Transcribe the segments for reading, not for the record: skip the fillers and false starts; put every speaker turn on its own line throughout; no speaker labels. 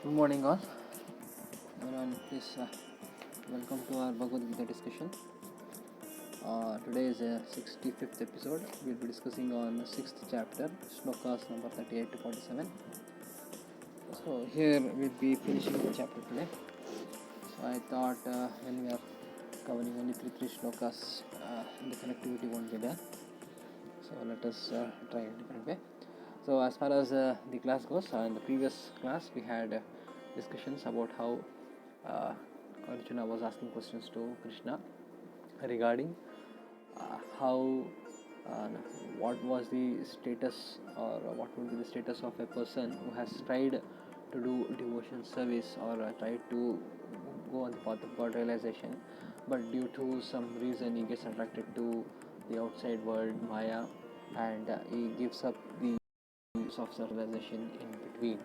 Good morning, all. Everyone, please welcome to our Bhagavad Gita discussion. Today is a 65th episode. We'll be discussing on 6th chapter, shlokas number 38 to 47. So here we'll be finishing the chapter today. So I thought when we are covering only three shlokas, the connectivity won't be there. So let us try a different way. So as far as the class goes, in the previous class we had discussions about how Arjuna was asking questions to Krishna regarding how what was the status, or what would be the status of a person who has tried to do devotion service, or tried to go on the path of God realization, but due to some reason he gets attracted to the outside world, Maya, and he gives up the use of self-realization in between.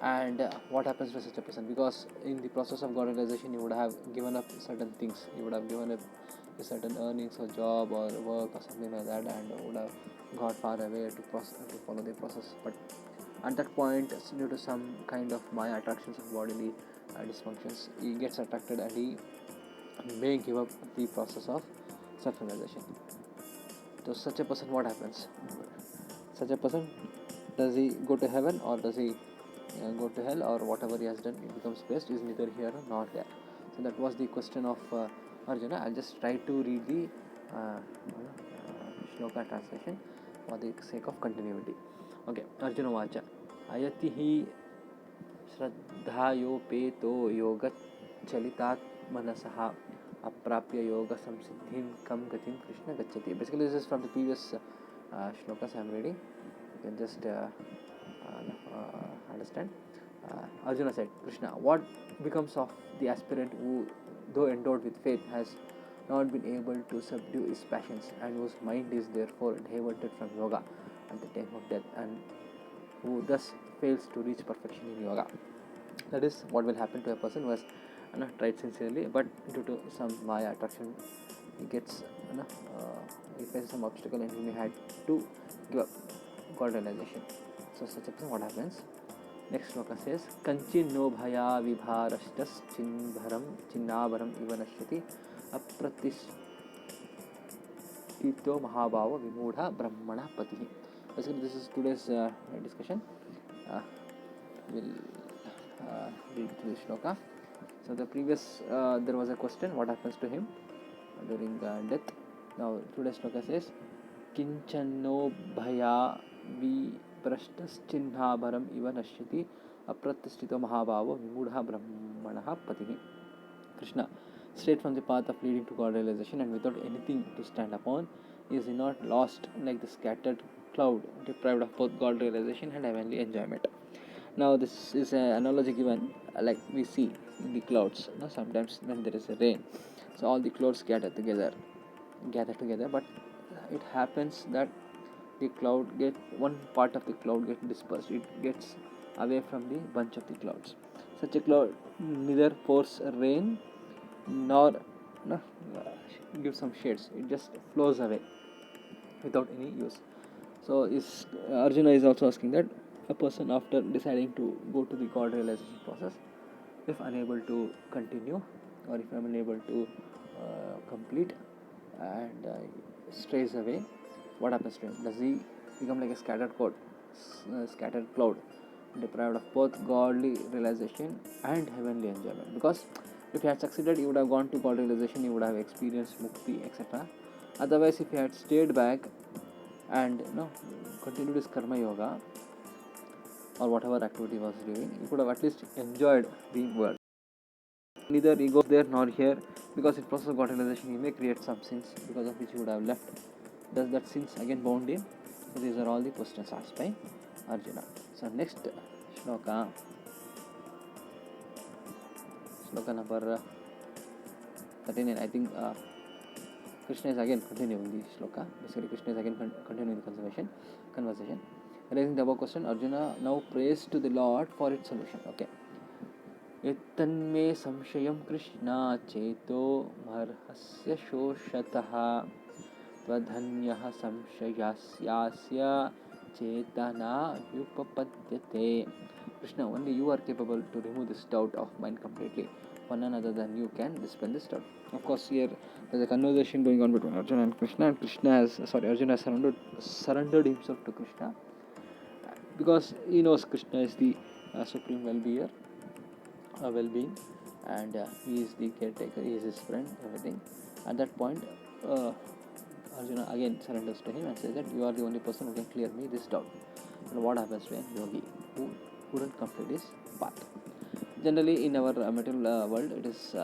And what happens to such a person? Because in the process of God realization, you would have given up certain things. You would have given up certain earnings or job or work or something like that, and would have got far away to follow the process. But at that point, due to some kind of Maya attractions of bodily dysfunctions, he gets attracted and he may give up the process of self-realization. To such a person, what happens? Such a person, does he go to heaven, or does he go to hell, or whatever he has done, it becomes waste, is neither here nor there. So that was the question of Arjuna. I'll just try to read the shloka translation for the sake of continuity. Okay, Arjuna Vacha Ayati hi Shraddhayopeto yoga chalitat manasaha aprapya yoga samsiddhim kam gatim Krishna gacchati. Basically, this is from the previous shlokas I am reading. You can just understand. Arjuna said, Krishna, what becomes of the aspirant who, though endowed with faith, has not been able to subdue his passions, and whose mind is therefore diverted from yoga at the time of death, and who thus fails to reach perfection in yoga? That is what will happen to a person who has tried sincerely, but due to some Maya attraction, he gets he faces some obstacle, and he may have to give up God realization. So such a person, what happens? Next sloka says, Kanchin no bhaya vibharashtas chinnabharam iva nashyati apratistito mahabhava vimudha brahmana patihi. Basically, this is today's discussion. We'll read through the shloka. So the previous, there was a question, what happens to him during death. Now today's shloka says, Kinchanno bhaya viprashtaschinnabharam iva nashyati apratistito mahabhava vimudha brahmanaha patihi. Krishna, straight from the path of leading to God realization and without anything to stand upon, is he not lost like the scattered cloud, deprived of both God realization and heavenly enjoyment? Now this is an analogy given like we see in the clouds. Sometimes when there is a rain, so all the clouds gather together, but it happens that the cloud one part of the cloud gets dispersed. It gets away from the bunch of the clouds. Such a cloud neither pours rain nor gives some shades. It just flows away without any use. So Arjuna is also asking that a person, after deciding to go to the God realization process, if unable to continue, or if unable to complete, and strays away, what happens to him? Does he become like a scattered cloud, deprived of both godly realization and heavenly enjoyment? Because if he had succeeded, he would have gone to God realization, he would have experienced mukti, etc. Otherwise, if he had stayed back and continued his karma yoga, or whatever activity he was doing, he could have at least enjoyed the world. Neither he goes there nor here, because in process of God realization he may create some sins, because of which he would have left. Does that sins again bound him? So these are all the questions asked by Arjuna. So next shloka number 39. I think Krishna is again continuing the shloka. Basically, Krishna is again continuing the conversation. Raising the above question, Arjuna now prays to the Lord for its solution. Okay. Ettannme samshayam Krishna cheto marhasya shoshataha tvadhanyah samshayasyasya chetana yupapadyate. Krishna, only you are capable to remove this doubt of mind completely. For none other than you can dispel this doubt. Of course, here there's a conversation going on between Arjuna and Krishna Arjuna has surrendered himself to Krishna because he knows Krishna is the supreme well-being, and he is the caretaker, he is his friend, everything. At that point, Arjuna again surrenders to him and says that you are the only person who can clear me this doubt. And what happens to a yogi who couldn't complete his path? Generally, in our material world, it is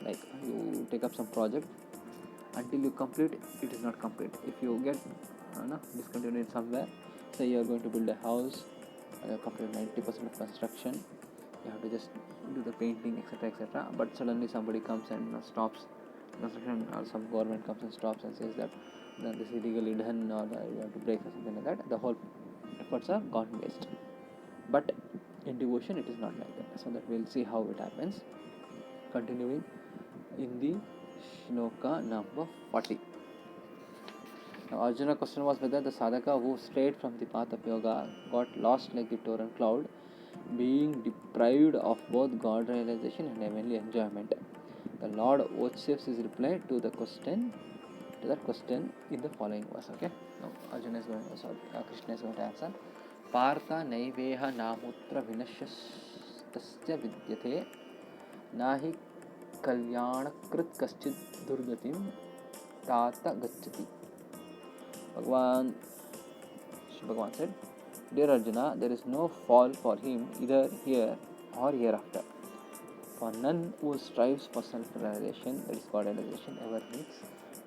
like you take up some project until you complete, it is not complete. If you get discontinued somewhere, say you are going to build a house, you complete 90% of construction, you have to just do the painting, etc. But suddenly somebody comes and stops construction, or some government comes and stops and says that this is illegally done, or you have to break or something like that. The whole efforts are gone waste. But in devotion, it is not like that. So that we'll see how it happens. Continuing in the shloka number 40. Now, Arjuna's question was whether the sadhaka who strayed from the path of yoga got lost like the torrent cloud, being deprived of both God realization and heavenly enjoyment. The Lord vouchsafes his reply to that question in the following verse. Okay. Now Krishna is going to answer. Partha naiveha namutra vinashyastasya vidyate nahi kalyanakrit kaschid durgatim tata gacchati. Bhagwan said, Dear Arjuna, there is no fall for him either here or hereafter. For none who strives for self-realization, that is God realization, ever meets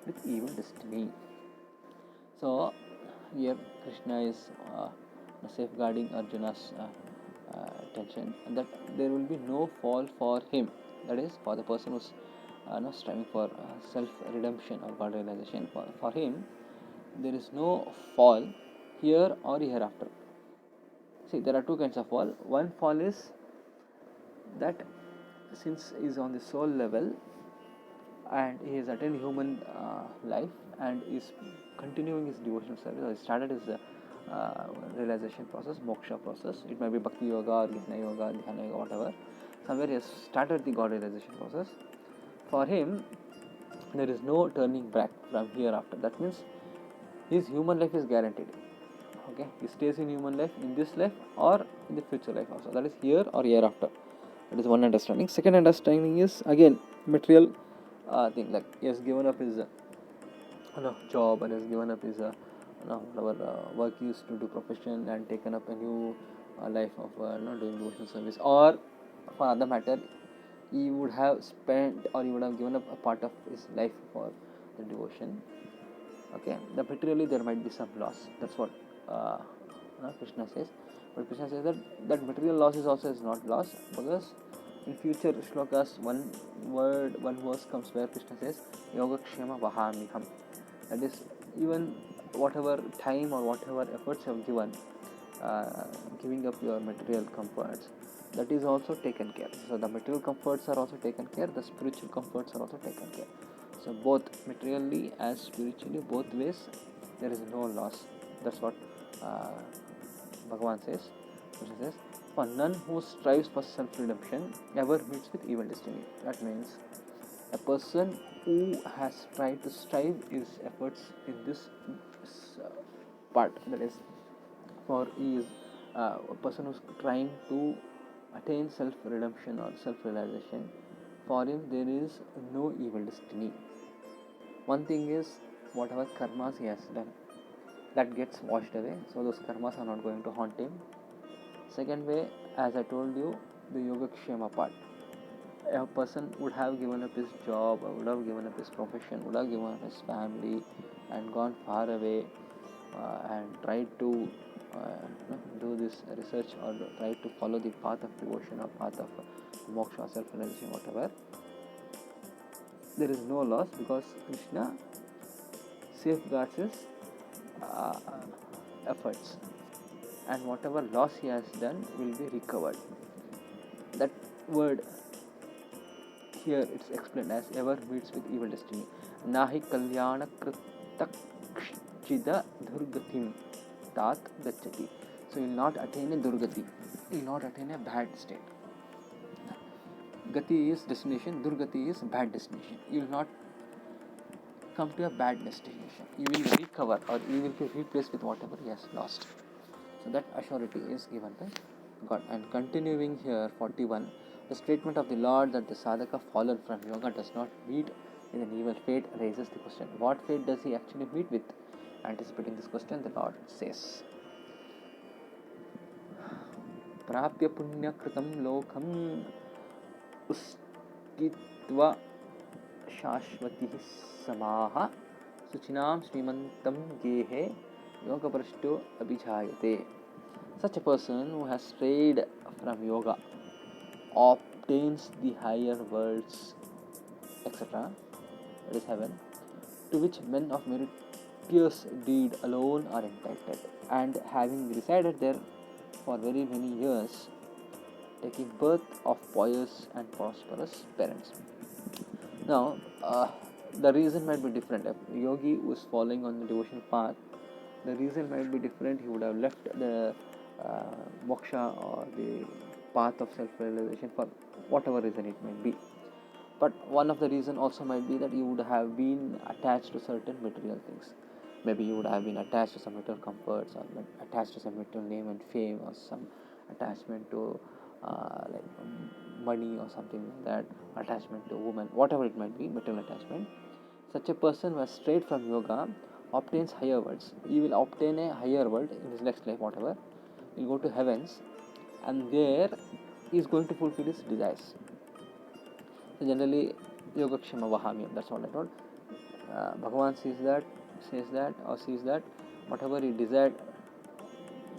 with evil destiny. So here Krishna is safeguarding Arjuna's attention, and that there will be no fall for him, that is for the person who's striving for self-redemption or God realization. For him there is no fall here or hereafter. See, there are two kinds of fall. One fall is that since he is on the soul level and he has attained human life and is continuing his devotional service, or he started his realization process, moksha process. It may be bhakti yoga or jnana yoga, dhyana yoga, whatever. Somewhere he has started the God realization process. For him, there is no turning back from hereafter. That means his human life is guaranteed. Okay, he stays in human life in this life or in the future life also. That is here or hereafter. That is one understanding. Second understanding is again material thing, like he has given up his job and has given up his whatever work he used to do, profession, and taken up a new life of doing devotional service. Or for other matter, he would have spent or he would have given up a part of his life for the devotion. Okay, materially there might be some loss. That's what Krishna says. But Krishna says that material loss is also not loss, because in future shlokas one verse comes where Krishna says Yogakshema Vahamiham. That is, even whatever time or whatever efforts you have given, giving up your material comforts, that is also taken care. So the material comforts are also taken care, the spiritual comforts are also taken care. So both materially as spiritually, both ways, there is no loss. That's what Bhagavan says. Krishna says, for none who strives for self-redemption ever meets with evil destiny. That means a person who has tried to strive his efforts in this part, that is, for he is a person who is trying to attain self-redemption or self-realization, for him there is no evil destiny. One thing is, whatever karmas he has done, that gets washed away, so those karmas are not going to haunt him. Second way, as I told you, the Yogakshema part. A person would have given up his job, would have given up his profession, would have given up his family and gone far away and tried to do this research or try to follow the path of devotion or path of moksha, self-realization, whatever. There is no loss, because Krishna safeguards his efforts, and whatever loss he has done will be recovered. That word here it's explained as ever meets with evil destiny. Nahi kalyana kritakshida durgatim tat gacchati. So he will not attain a durgati. you will not attain a bad state. Gati is destination, Durgati is bad destination. You will not come to a bad destination. You will recover, or you will be replaced with whatever he has lost. So that assurity is given by God. And continuing here, 41, the statement of the Lord that the sadhaka fallen from yoga does not meet with an evil fate raises the question, what fate does he actually meet with? Anticipating this question, the Lord says, Prapya punya kritam lokam uskitva shashvati samaha suchinam srimantam gehe yoga prashto abhijayate. Such a person who has strayed from yoga obtains the higher worlds, etc., that is heaven, to which men of meritorious deed alone are entitled, and having resided there for very many years, taking birth of pious and prosperous parents. Now, the reason might be different. If a yogi was following on the devotional path, the reason might be different. He would have left the moksha or the path of self-realization for whatever reason it might be. But one of the reason also might be that you would have been attached to certain material things. Maybe you would have been attached to some material comforts, or attached to some material name and fame, or some attachment to money or something like that, attachment to woman, whatever it might be, material attachment. Such a person who has strayed from yoga obtains higher worlds. He will obtain a higher world in his next life, whatever. He will go to heavens, and there he is going to fulfill his desires. So generally, Yogakshama Vahamyam, that's what I told. Bhagavan says that whatever he desired,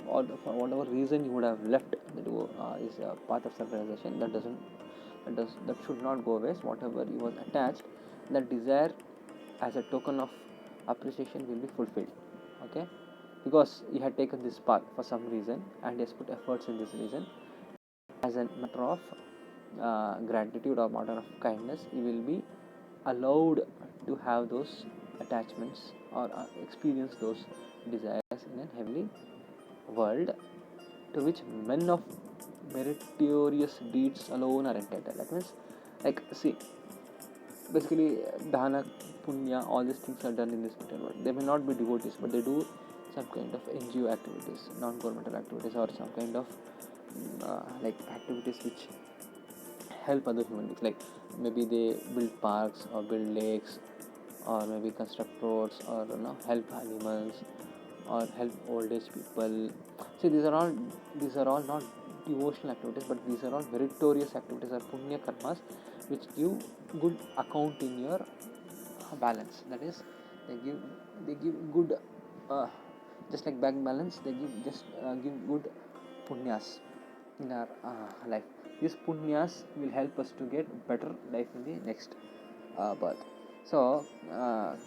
or for whatever reason he would have left his path of self-realization, that should not go waste. Whatever he was attached, that desire as a token of appreciation will be fulfilled. Okay, because he had taken this path for some reason, and he has put efforts in this reason. As a matter of gratitude or matter of kindness, he will be allowed to have those attachments or experience those desires in a heavenly world, to which men of meritorious deeds alone are entitled. That means, basically, dana, punya, all these things are done in this material world. They may not be devotees, but they do some kind of NGO activities, non-governmental activities, or some kind of activities which help other human beings. Like maybe they build parks or build lakes, or maybe construct roads, or help animals, or help old age people. See, these are all not devotional activities, but these are all meritorious activities or punya karmas, which give good account in your balance. That is, they give good, just like bank balance, they give good punyas in our life. These punyas will help us to get better life in the next birth. So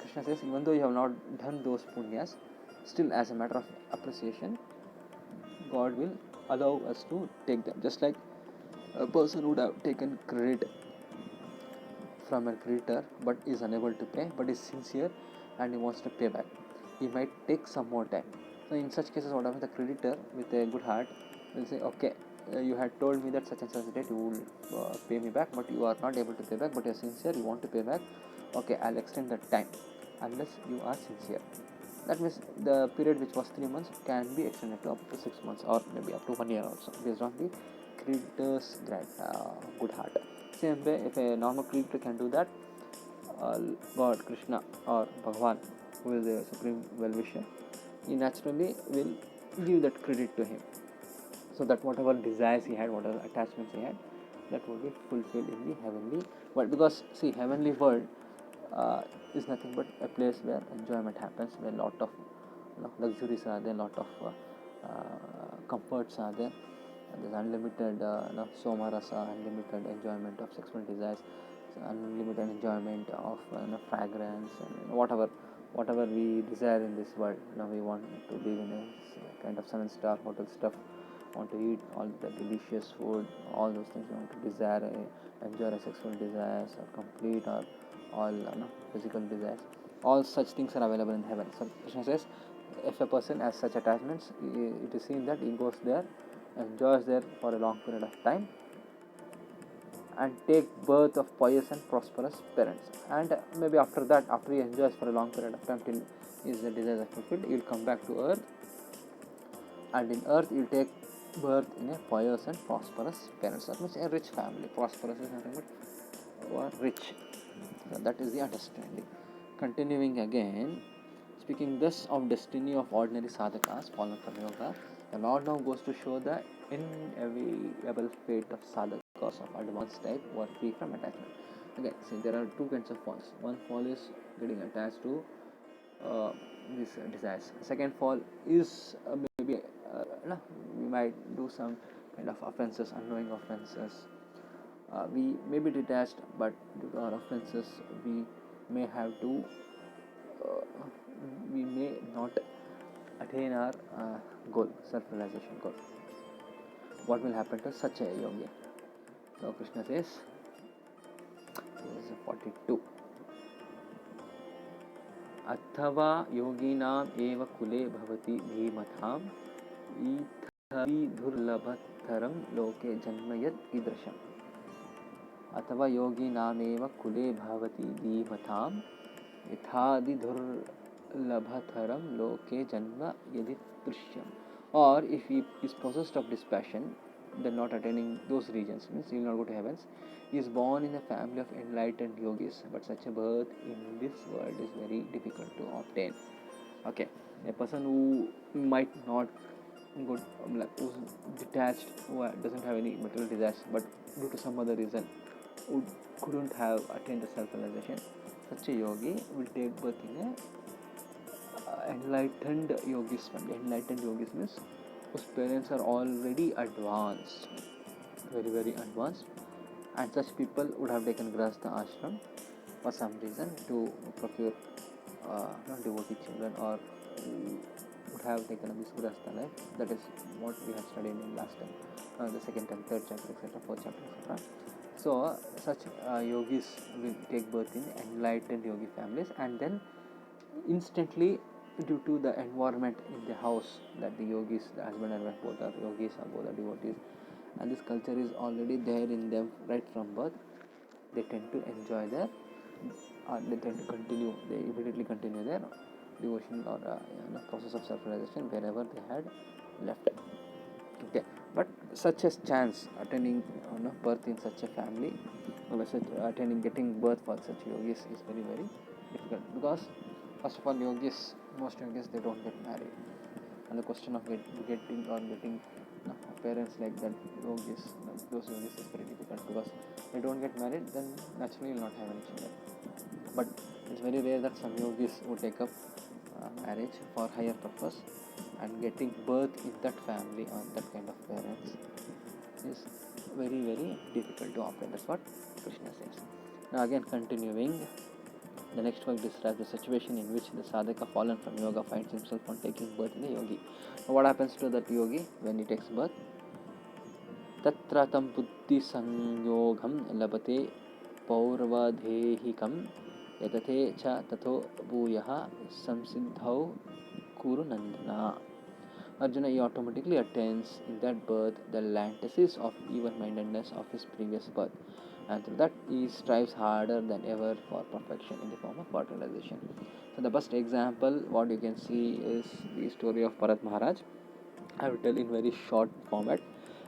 Krishna says, even though you have not done those punyas, still as a matter of appreciation, God will allow us to take them. Just like a person would have taken credit from a creditor but is unable to pay, but is sincere and he wants to pay back, he might take some more time. So in such cases, what happens, the creditor with a good heart will say, okay, you had told me that such and such date you will pay me back, but you are not able to pay back, but you are sincere, you want to pay back. Okay, I'll extend that time unless you are sincere. That means the period which was 3 months can be extended to up to 6 months, or maybe up to 1 year also, based on the creditor's good heart. Same way, if a normal creditor can do that, God, Krishna, or Bhagwan, who is the supreme well-wisher, he naturally will give that credit to him, so that whatever desires he had, whatever attachments he had, that will be fulfilled in the heavenly world. Because see, heavenly world is nothing but a place where enjoyment happens, where a lot of luxuries are there, lot of comforts are there. There's unlimited somarasa, unlimited enjoyment of sexual desires, unlimited enjoyment of fragrance, and whatever we desire in this world. We want to live in a kind of 7-star hotel stuff, want to eat all the delicious food, all those things we want to desire, enjoy our sexual desires, or complete our all physical desires. All such things are available in heaven. So Krishna says, if a person has such attachments, it is seen that he goes there enjoys there for a long period of time, and take birth of pious and prosperous parents. And maybe after that, after he enjoys for a long period of time till his desires are fulfilled, he will come back to earth, and in earth he will take birth in a pious and prosperous parents. That means a rich family. Prosperous is nothing but rich. So that is the understanding. Continuing again, speaking thus of destiny of ordinary sadhakas fallen from yoga, the Lord now goes to show the inevitable fate of sadhakas of advanced type who are free from attachment. Again, see, there are two kinds of falls. One fall is getting attached to these desires. Second fall is maybe we might do some kind of offenses, unknowing offenses. We may be detached, but due to our offenses, we may have to we may not attain our goal, self-realization goal. What will happen to such a yogi? So Krishna says, this is 42. Athava yoginam eva kule bhavati dhimataam ithari dhurlabhatharam loke janmayat idrasham. अथवा योगी नामेव कुले भवति धीमताम यथादि दुर्लभतरम लोके जन्म यदि Drishyam. Or if he is possessed of this passion, then not attaining those regions, means he will not go to heavens. He is born in a family of enlightened yogis, but such a birth in this world is very difficult to obtain. Okay, a person who might not good, who's detached, who doesn't have any material desires, but due to some other reason who couldn't have attained the self-realization, such a yogi will take birth in a enlightened yogis family. Enlightened yogis means whose parents are already advanced, very very advanced, and such people would have taken grahastha ashram for some reason to procure devotee children, or would have taken this grahastha life. That is what we have studied in last time, the second and third chapter, etc., fourth chapter, etc. So such yogis will take birth in enlightened yogi families, and then instantly, due to the environment in the house, that the yogis, the husband and wife both are yogis or both are devotees, and this culture is already there in them right from birth, they tend to enjoy their they tend to continue, they immediately continue their devotion or process of self-realization wherever they had left. Okay, but such a chance attaining birth in such a family, or such getting birth for such yogis is very very difficult, because first of all, most yogis, they don't get married, and the question of getting parents like that yogis, those yogis is very difficult, because they don't get married, then naturally will not have any children. But it's very rare that some yogis would take up marriage for higher purpose, and getting birth in that family or that kind of parents is very very difficult to obtain. That's what Krishna says. Now again, continuing, the next verse describes the situation in which the sadhaka fallen from yoga finds himself on taking birth in a yogi. Now what happens to that yogi when he takes birth? Tatra tam buddhi sanyogam labate paurvadhehikam yatate cha tato bhuyaha samsiddhau kuru nandana. Arjuna, he automatically attains in that birth the antithesis of even-mindedness of his previous birth, and through that he strives harder than ever for perfection in the form of God realization. So the best example what you can see is the story of Bharat Maharaj. I will tell in very short format.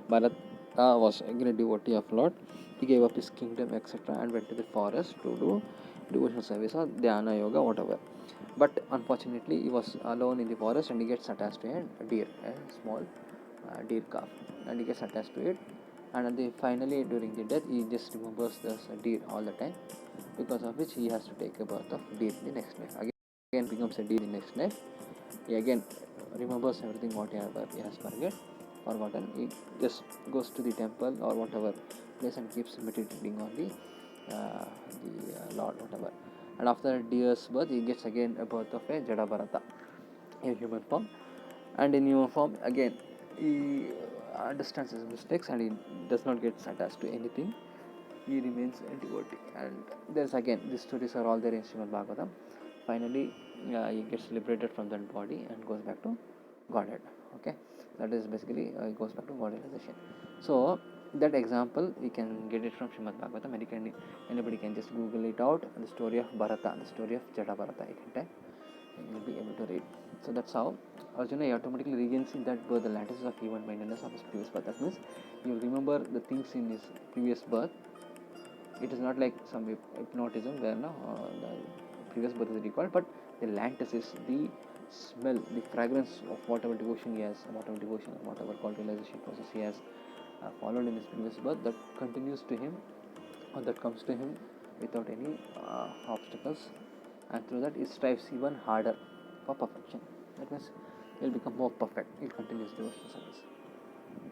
Bharat was a great devotee of Lord. He gave up his kingdom, etc., and went to the forest to do devotional service or dhyana yoga, whatever. But unfortunately, he was alone in the forest, and he gets attached to a deer, a small deer calf, and he gets attached to it. And finally, during the death, he just remembers this deer all the time, because of which he has to take a birth of deer in the next life. Again becomes a deer in the next life. He again remembers everything whatever he has forgotten. He just goes to the temple or whatever place and keeps meditating on the Lord, whatever. And after a deer's birth, he gets again a birth of a Jada Bharata, a human form. And in human form, again, he understands his mistakes and he does not get attached to anything. He remains a devotee. And there's again, these stories are all there in Srimad Bhagavatam. Finally, he gets liberated from that body and goes back to Godhead. Okay. That is basically it goes back to God realization. So that example we can get it from Srimad Bhagavatam. Anybody can just Google it out. The story of Bharata, the story of Jada Bharata. You can type and you'll be able to read. So that's how Arjuna automatically regains in that birth the lattices of even mindedness of his previous birth. That means you will remember the things in his previous birth. It is not like some hypnotism where the previous birth is recalled, but the lattices, the smell, the fragrance of whatever devotion he has, whatever called realization process he has followed in his previous birth, that continues to him, or that comes to him without any obstacles, and through that he strives even harder for perfection. That means he will become more perfect. He continues devotional service.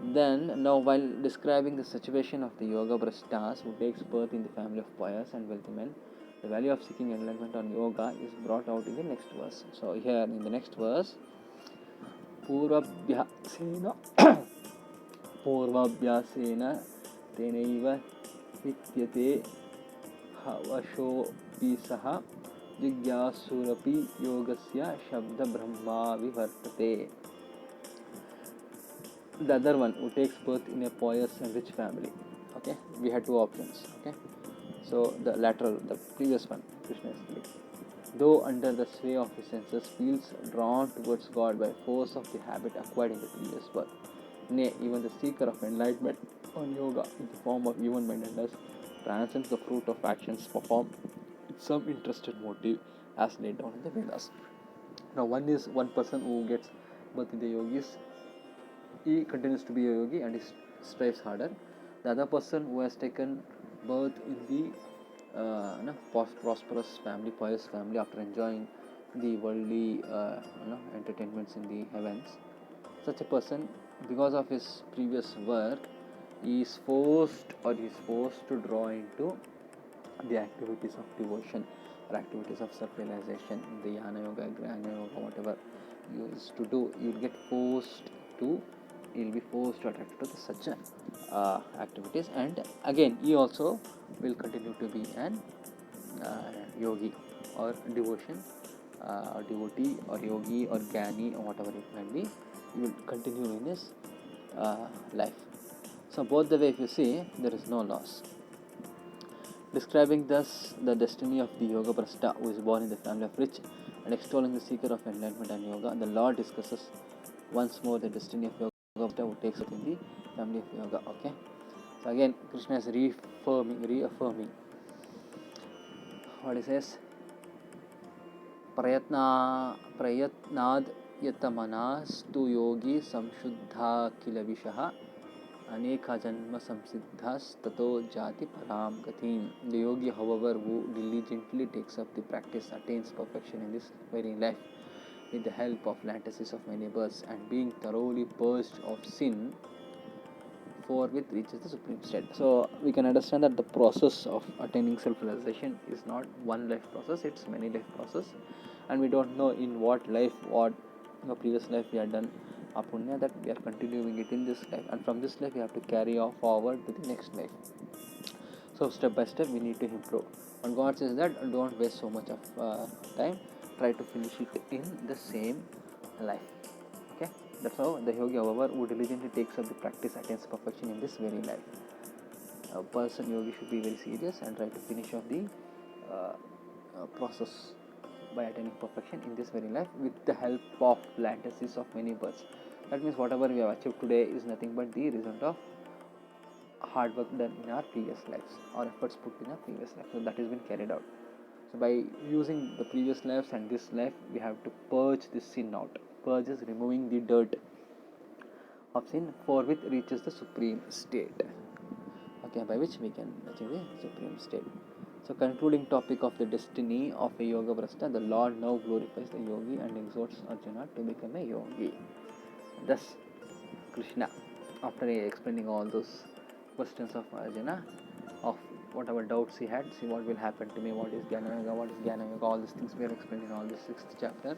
Then, now while describing the situation of the yoga brashtas who takes birth in the family of pious and wealthy men, the value of seeking enlightenment on yoga is brought out in the next verse. So here in the next verse, Purvabhyasena tenaiva vityate havashopi saha jigyasurapi yogasya shabda brahma vivartate. The other one who takes birth in a pious and rich family. Okay, we had two options. Okay, so the lateral, the previous one, Krishna is telling, though under the sway of his senses, feels drawn towards God by force of the habit acquired in the previous birth. Nay, even the seeker of enlightenment on yoga in the form of even mindedness transcends the fruit of actions performed with some interested motive as laid down in the Vedas. Now, one person who gets birth in the yogis, he continues to be a yogi and he strives harder. The other person who has taken birth in the prosperous family, pious family, after enjoying the worldly entertainments in the heavens, such a person, because of his previous work, he is forced to draw into the activities of devotion or activities of self-realization, the Jnana Yoga, Jnana Yoga, whatever you used to do, you will get forced to, you will be forced to attract to such activities, and again he also will continue to be an yogi or devotion or devotee or yogi or jnani or whatever it might be. You will continue in his life. So both the way, if you see, there is no loss. Describing thus the destiny of the yoga brashta who is born in the family of rich and extolling the seeker of enlightenment and yoga, the Lord discusses once more the destiny of yoga brashta who takes it in the family of yoga. Okay, so again Krishna is reaffirming what he says, प्रयत्नाद यतमनास्तु योगी संशुद्धा किल विषः अनेका जन्म संसिद्धास्ततो जाति param gatim. The yogi, however, who diligently takes up the practice attains perfection in this very life with the help of lattices of many births, and being thoroughly purged of sin, forthwith reaches the supreme state. So we can understand that the process of attaining self-realization is not one life process, it's many life process, and we don't know in what life, what previous life we have done apunya, that we are continuing it in this life, and from this life we have to carry on forward to the next life. So step by step we need to improve, and God says that don't waste so much of time, try to finish it in the same life. Okay, that's how the yogi, however, who diligently takes up the practice attains perfection in this very life. A person yogi should be very serious and try to finish off the process by attaining perfection in this very life with the help of lattices of many births. That means whatever we have achieved today is nothing but the result of hard work done in our previous lives or efforts put in our previous life. So that has been carried out. So by using the previous lives and this life, we have to purge this sin out. Purge is removing the dirt of sin, forthwith reaches the supreme state. Okay, by which we can achieve the supreme state. So concluding topic of the destiny of a yoga brashta, the Lord now glorifies the yogi and exhorts Arjuna to become a yogi. Thus Krishna, after explaining all those questions of Arjuna, of whatever doubts he had, see what will happen to me, what is Jnana Yoga, all these things we are explained in all this 6th chapter,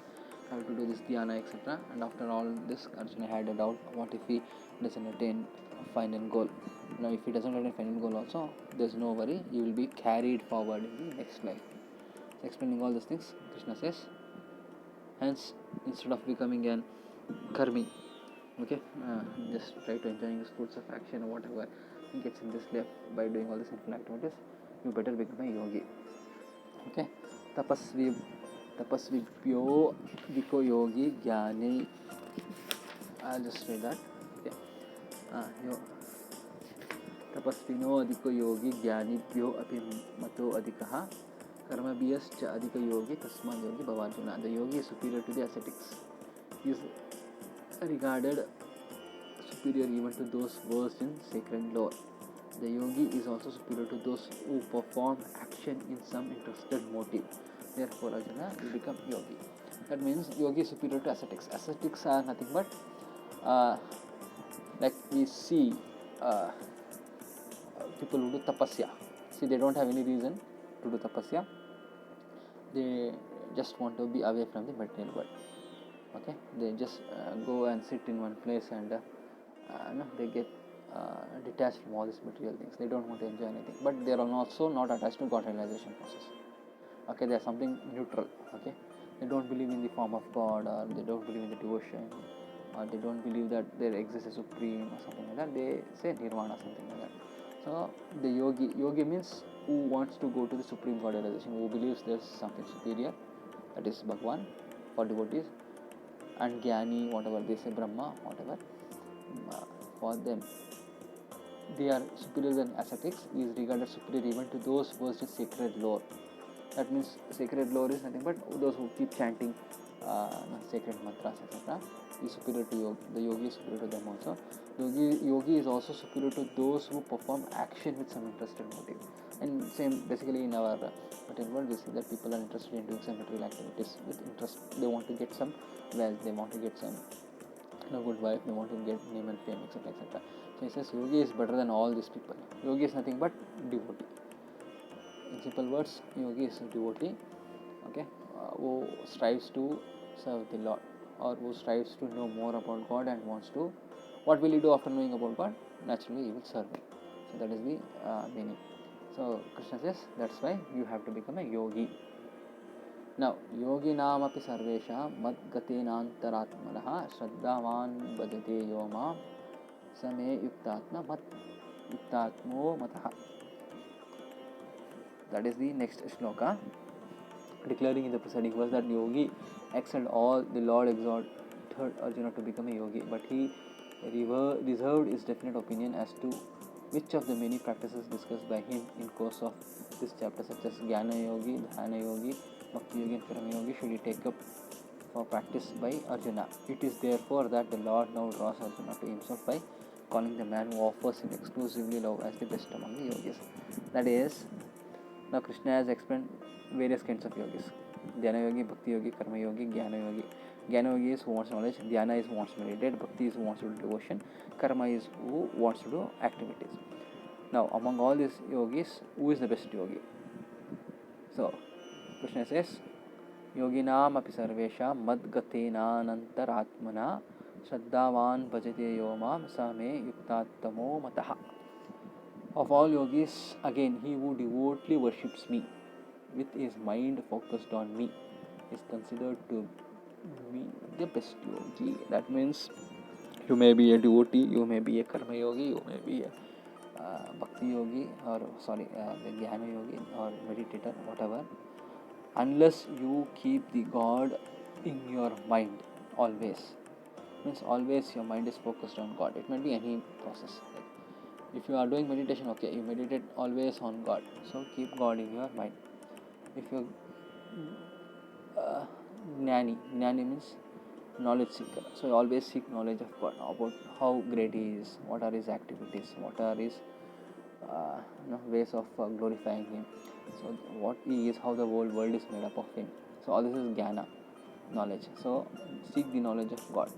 how to do this dhyana, etc. And after all this, Arjuna had a doubt, what if he doesn't attain a final goal? Now if he doesn't attain a final goal also, there's no worry, he will be carried forward in the next life. So explaining all these things, Krishna says, hence instead of becoming an karmi, Okay, just try to enjoying the fruits of action or whatever gets in this life by doing all these sinful activities. You better become a yogi. Okay, tapasvibhyo diko yogi jnani. I'll just say that. Okay, tapasvino adiko yogi jnanibhyo api mato adikaha karmabhyascha adika yogi tasmad yogi bhavarjuna. The yogi is superior to the ascetics. He is regarded superior even to those versed in sacred lore. The yogi is also superior to those who perform action in some interested motive. Therefore, Arjuna, you become yogi. That means yogi is superior to ascetics. Ascetics are nothing but like we see people who do tapasya. See, they don't have any reason to do tapasya. They just want to be away from the material world. Okay, they just go and sit in one place and they get detached from all these material things. They don't want to enjoy anything, but they are also not attached to God realization process. Okay, they are something neutral. Okay, they don't believe in the form of God, or they don't believe in the devotion, or they don't believe that there exists a supreme or something like that. They say nirvana, something like that. So the yogi means who wants to go to the supreme God realization, who believes there's something superior, that is Bhagwan for devotees, and Jnani, whatever they say, Brahma, whatever, for them they are superior than ascetics. He is regarded superior even to those versed in sacred lore. That means sacred lore is nothing but those who keep chanting sacred mantras, etc. is superior to yogi. The yogi is superior to them also. Yogi is also superior to those who perform action with some interested motive. And same basically in our material world, we see that people are interested in doing some material activities with interest. They want to get some wealth, they want to get some good wife, they want to get name and fame, etc. etc. So he says yogi is better than all these people. Yogi is nothing but devotee. In simple words, yogi is a devotee, okay, who strives to serve the Lord, or who strives to know more about God and wants to. What will he do after knowing about God? Naturally, he will serve Him. So that is the meaning. So Krishna says that's why you have to become a yogi. Now, yoginam api sarvesha madgatenantaratmanah shraddhavan bhajate yo mam same yuktatma mat yuktatmo matah. That is the next shloka, declaring in the preceding verse that yogi excelled all. The Lord exalted Arjuna to become a yogi, but he reserved his definite opinion as to which of the many practices discussed by him in course of this chapter, such as Jnana Yogi, Dhyana Yogi, Bhakti Yogi and Karma Yogi, should he take up for practice by Arjuna. It is therefore that the Lord now draws Arjuna to himself by calling the man who offers him exclusively love as the best among the yogis. That is, now Krishna has explained various kinds of yogis: Dhyana Yogi, Bhakti Yogi, Karma Yogi, Jnana Yogi. Jnana Yogi is who wants knowledge, Dhyana is who wants to meditate, Bhakti is who wants to do devotion, Karma is who wants to do activities. Now, among all these yogis, who is the best yogi? So, Krishna says, Yoginam api sarvesha madgatenanantaratmana shraddhavan bhajate yomam same yuktatamo mataha. Of all yogis, again, he who devotedly worships me with his mind focused on me is considered to be the best yogi. That means you may be a devotee, you may be a karma yogi, you may be a bhakti yogi, or the jnana yogi or meditator, whatever. Unless you keep the God in your mind always, means always your mind is focused on God. It might be any process. Like if you are doing meditation, okay, you meditate always on God, so keep God in your mind. If you Jnani means knowledge seeker, so you always seek knowledge of God, about how great He is, what are His activities, what are His ways of glorifying Him, so what He is, how the whole world is made up of Him. So all this is Jnana, knowledge. So seek the knowledge of God.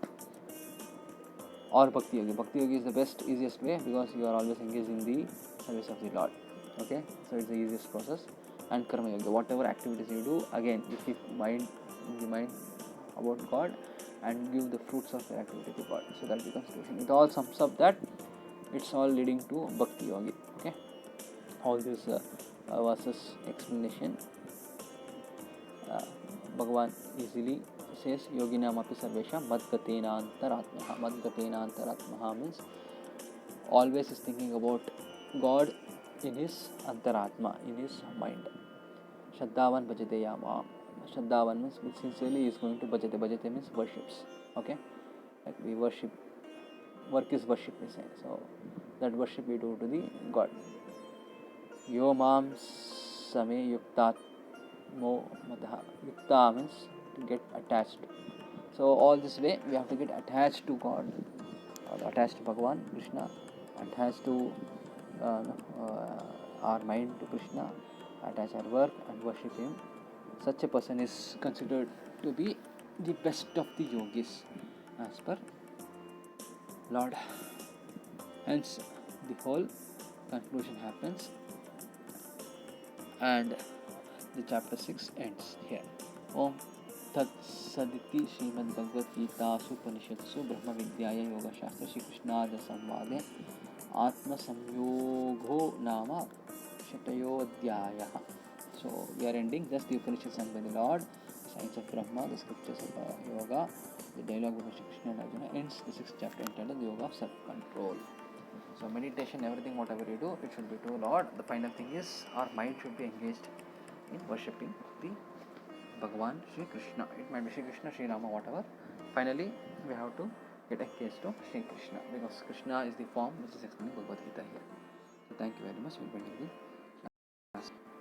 Or Bhakti Yogi. Bhakti Yogi is the best, easiest way, because you are always engaged in the service of the Lord. Okay, so it's the easiest process. And Karma Yogi, whatever activities you do, again you keep mind in the mind about God and give the fruits of your activity to God. So that becomes devotion. It all sums up that it's all leading to Bhakti Yogi. Okay, all this verses explanation Bhagavan easily says yoginam api sarvesham madgatena antaratmaha. Madgatena antaratmaha means always is thinking about God in his antaratma, in his mind. Shraddhavan bhajate yamam. Shraddhavan means which sincerely is going to bhajate. Bhajate means worships. Okay, like we worship. Work is worship, we say. So that worship we do to the God. Yo mam same yuktat mo mataha. Yukta means to get attached. So all this way we have to get attached to God, or attached to Bhagavan, Krishna, attached to our mind to Krishna, attach our work and worship Him. Such a person is considered to be the best of the yogis as per Lord. Hence the whole conclusion happens and the chapter 6 ends here. Om Tat Saditi Srimad Bhagvat Gita Supanishatsu Brahma Vidyaya Yoga Shastra Shri Krishnaja Samvade Atma Samyogho Nama Shatayodhyaya. So we are ending just the Upanishad sung by the Lord, the science of Brahma, the scriptures of yoga, the dialogue between Shri Krishna and Arjuna ends the 6th chapter entitled the Yoga of Self-Control. So meditation, everything, whatever you do, it should be to Lord. The final thing is our mind should be engaged in worshipping the Bhagavan Shri Krishna. It might be Shri Krishna, Shri Rama, whatever. Finally, we have to get engaged to Shri Krishna because Krishna is the form which is explaining Bhagavad Gita here. So thank you very much. We'll begin again.